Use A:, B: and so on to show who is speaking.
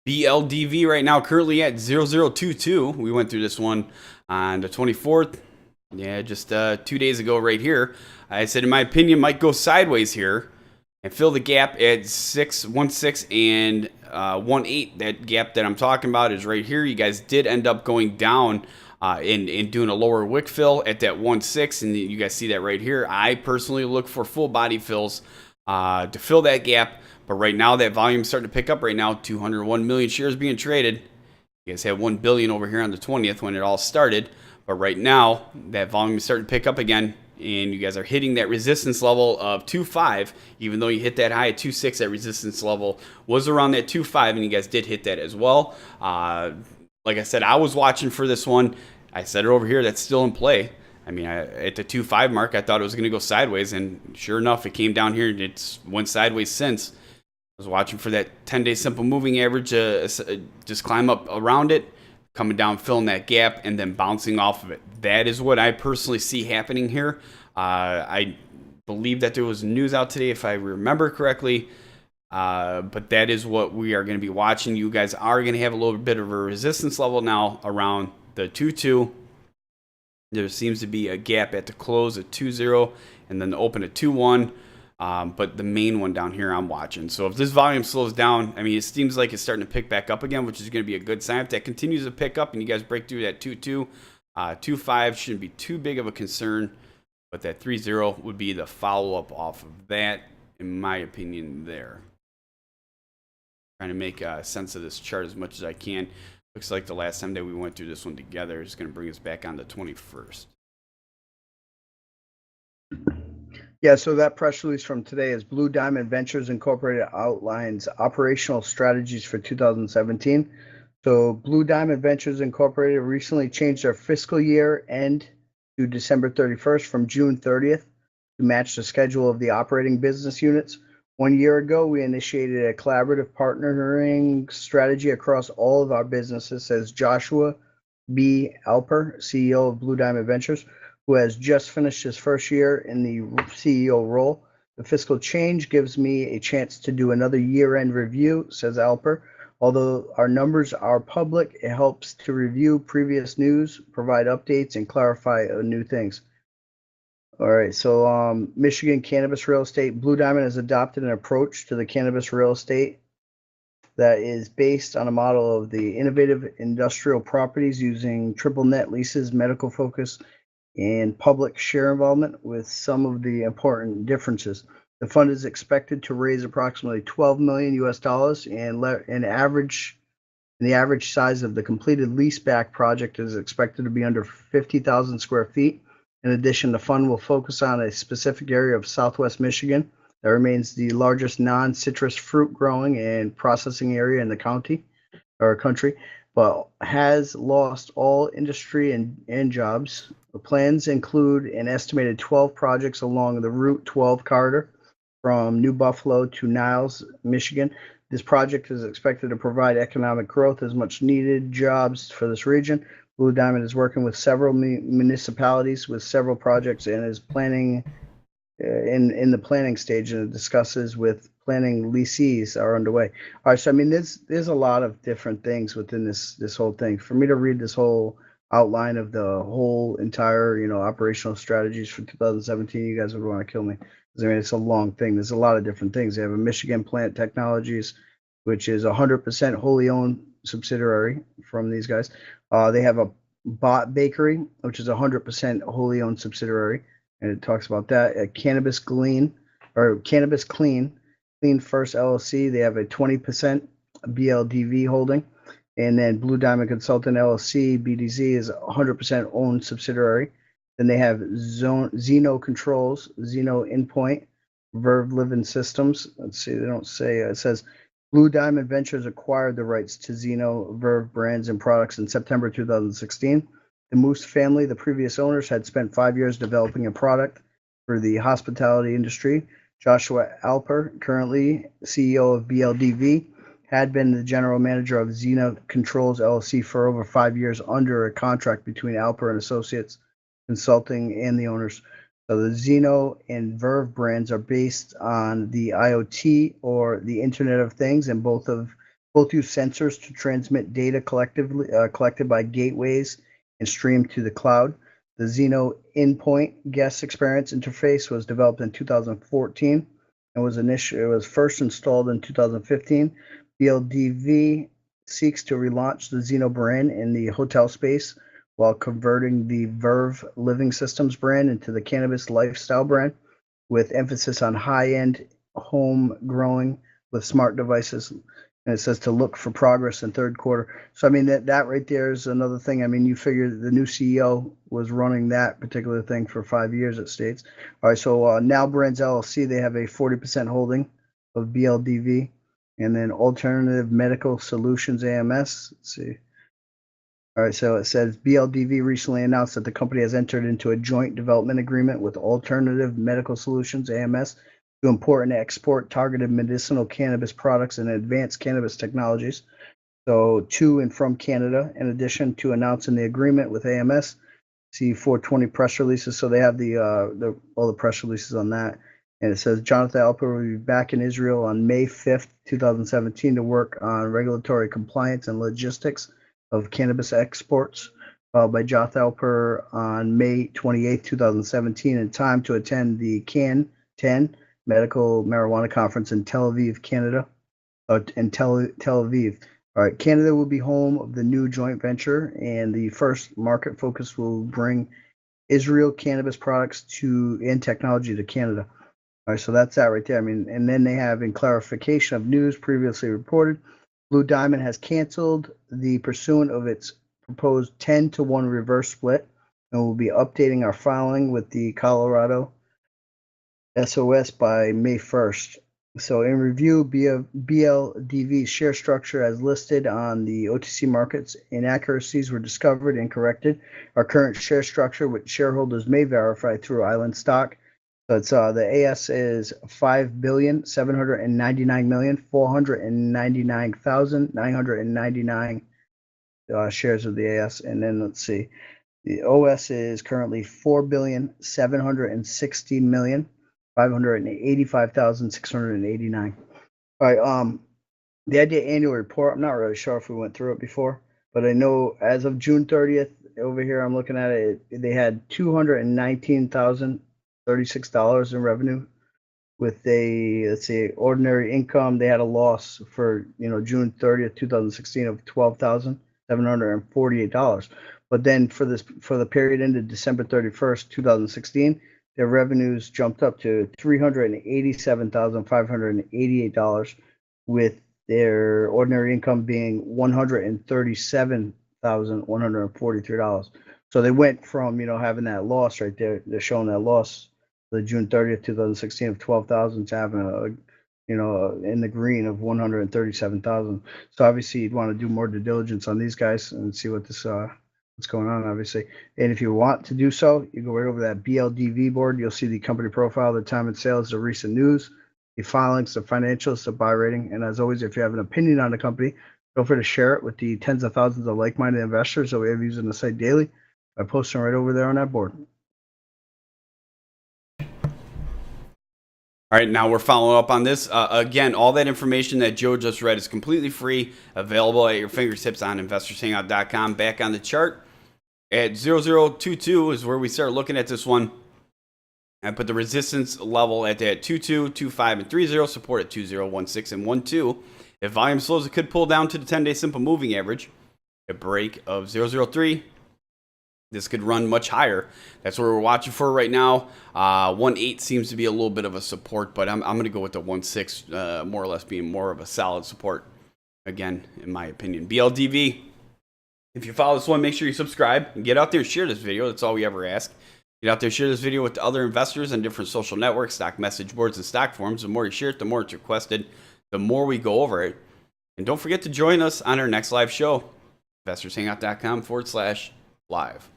A: BLDV right now currently at 0022. We went through this one on the 24th. Yeah, just 2 days ago right here. I said, in my opinion, might go sideways here and fill the gap at 616 and 18. That gap that I'm talking about is right here. You guys did end up going down and doing a lower wick fill at that 16, and you guys see that right here. I personally look for full body fills to fill that gap. But right now, that volume is starting to pick up right now. 201 million shares being traded. You guys had 1 billion over here on the 20th when it all started. But right now, that volume is starting to pick up again. And you guys are hitting that resistance level of 2.5. Even though you hit that high at 2.6, that resistance level was around that 2.5. And you guys did hit that as well. Like I said, I was watching for this one. I said it over here. That's still in play. I mean, at the 2.5 mark, I thought it was going to go sideways. And sure enough, it came down here and it's went sideways since. I was watching for that 10-day simple moving average just climb up around it, coming down, filling that gap, and then bouncing off of it. That is what I personally see happening here. I believe that there was news out today, if I remember correctly, but that is what we are going to be watching. You guys are going to have a little bit of a resistance level now around the 2.2. There seems to be a gap at the close at 2.0 and then the open at 2.1. But the main one down here I'm watching. So if this volume slows down, I mean, it seems like it's starting to pick back up again, which is going to be a good sign. If that continues to pick up and you guys break through that 2.2, 2.5 shouldn't be too big of a concern. But that 3.0 would be the follow-up off of that, in my opinion, there. Trying to make sense of this chart as much as I can. Looks like the last time that we went through this one together is going to bring us back on the 21st.
B: Yeah, so that press release from today is Blue Diamond Ventures Incorporated outlines operational strategies for 2017. So Blue Diamond Ventures Incorporated recently changed their fiscal year end to December 31st from June 30th to match the schedule of the operating business units. 1 year ago, we initiated a collaborative partnering strategy across all of our businesses, says Joshua B. Alper, CEO of Blue Diamond Ventures, who has just finished his first year in the CEO role. The fiscal change gives me a chance to do another year-end review, says Alper. Although our numbers are public, it helps to review previous news, provide updates, and clarify new things. All right, so Michigan Cannabis Real Estate. Blue Diamond has adopted an approach to the cannabis real estate that is based on a model of the innovative industrial properties using triple net leases, medical focus, and public share involvement, with some of the important differences. The fund is expected to raise approximately $12 million US, and the average size of the completed leaseback project is expected to be under 50,000 square feet. In addition, the fund will focus on a specific area of Southwest Michigan that remains the largest non-citrus fruit growing and processing area in the country, but has lost all industry and jobs. The plans include an estimated 12 projects along the Route 12 corridor from New Buffalo to Niles, Michigan. This project is expected to provide economic growth as much needed jobs for this region. Blue Diamond is working with several municipalities with several projects and is planning in the planning stage, and discusses with planning leasees are underway. All right, so I mean, there's a lot of different things within this whole thing. For me to read this whole outline of the whole entire, operational strategies for 2017, you guys would want to kill me. I mean, it's a long thing. There's a lot of different things. They have a Michigan Plant Technologies, which is 100% wholly owned subsidiary from these guys. They have a Bot Bakery, which is 100% wholly owned subsidiary, and it talks about that. Cannabis Clean First LLC. They have a 20% BLDV holding. And then Blue Diamond Consultant LLC, BDZ, is 100% owned subsidiary. Then they have Zeno Controls, Zeno Endpoint, Verve Living Systems. Let's see, they don't say. It says Blue Diamond Ventures acquired the rights to Zeno Verve brands and products in September 2016. The Moose family, the previous owners, had spent 5 years developing a product for the hospitality industry. Joshua Alper, currently CEO of BLDV, had been the general manager of Zeno Controls LLC for over 5 years under a contract between Alper and Associates Consulting and the owners. So the Zeno and Verve brands are based on the IoT or the Internet of Things, and both Both use sensors to transmit data collected by gateways and streamed to the cloud. The Xeno Endpoint Guest Experience Interface was developed in 2014 and was first installed in 2015. BLDV seeks to relaunch the Xeno brand in the hotel space while converting the Verve Living Systems brand into the cannabis lifestyle brand, with emphasis on high-end home growing with smart devices. And it says to look for progress in third quarter. So, I mean, that right there is another thing. I mean, you figure the new CEO was running that particular thing for 5 years, it states. All right, so Now Brands LLC, they have a 40% holding of BLDV. And then Alternative Medical Solutions AMS. Let's see. All right, so it says BLDV recently announced that the company has entered into a joint development agreement with Alternative Medical Solutions AMS to import and export targeted medicinal cannabis products and advanced cannabis technologies, so to and from Canada. In addition to announcing the agreement with AMS, see 420 press releases. So they have all the press releases on that. And it says Jonathan Alper will be back in Israel on May 5th, 2017 to work on regulatory compliance and logistics of cannabis exports, followed by Jonathan Alper on May 28th, 2017 in time to attend the CAN 10 Medical Marijuana Conference in Tel Aviv, Canada. In Tel Aviv. All right, Canada will be home of the new joint venture, and the first market focus will bring Israel cannabis products and technology to Canada. All right, so that's that right there. I mean, and then they have, in clarification of news previously reported, Blue Diamond has canceled the pursuant of its proposed 10-to-1 reverse split, and will be updating our filing with the Colorado SOS by May 1st. So in review, BLDV share structure as listed on the OTC markets, inaccuracies were discovered and corrected. Our current share structure, which shareholders may verify through Island Stock. So it's the AS is 5,799,499,999 shares of the AS. And then let's see, the OS is currently 4,760,585,689. All right. The idea annual report, I'm not really sure if we went through it before, but I know as of June 30th, over here, I'm looking at it, they had $219,036 in revenue with let's see, ordinary income. They had a loss for, June 30th, 2016 of $12,748. But then for the period ended December 31st, 2016, their revenues jumped up to $387,588, with their ordinary income being $137,143. So they went from, having that loss right there, they're showing that loss the June 30th, 2016 of 12,000 to having in the green of 137,000. So obviously you'd want to do more due diligence on these guys and see what's going on, obviously. And if you want to do so, you go right over that BLDV board. You'll see the company profile, the time and sales, the recent news, the filings, the financials, the buy rating. And as always, if you have an opinion on the company, feel free to share it with the tens of thousands of like-minded investors that we have using the site daily by posting right over there on that board.
A: All right, now we're following up on this. Again, all that information that Joe just read is completely free, available at your fingertips on investorshangout.com. Back on the chart at 0022 is where we start looking at this one. I put the resistance level at that 22, 25, and 30, support at 20, 16, and 12. If volume slows, it could pull down to the 10-day simple moving average. A break of 003. This could run much higher. That's what we're watching for right now. 1.8 seems to be a little bit of a support, but I'm going to go with the 1.6 more or less being more of a solid support. Again, in my opinion. BLDV. If you follow this one, make sure you subscribe and get out there and share this video. That's all we ever ask. Get out there, share this video with other investors on different social networks, stock message boards, and stock forums. The more you share it, the more it's requested, the more we go over it. And don't forget to join us on our next live show, investorshangout.com/live.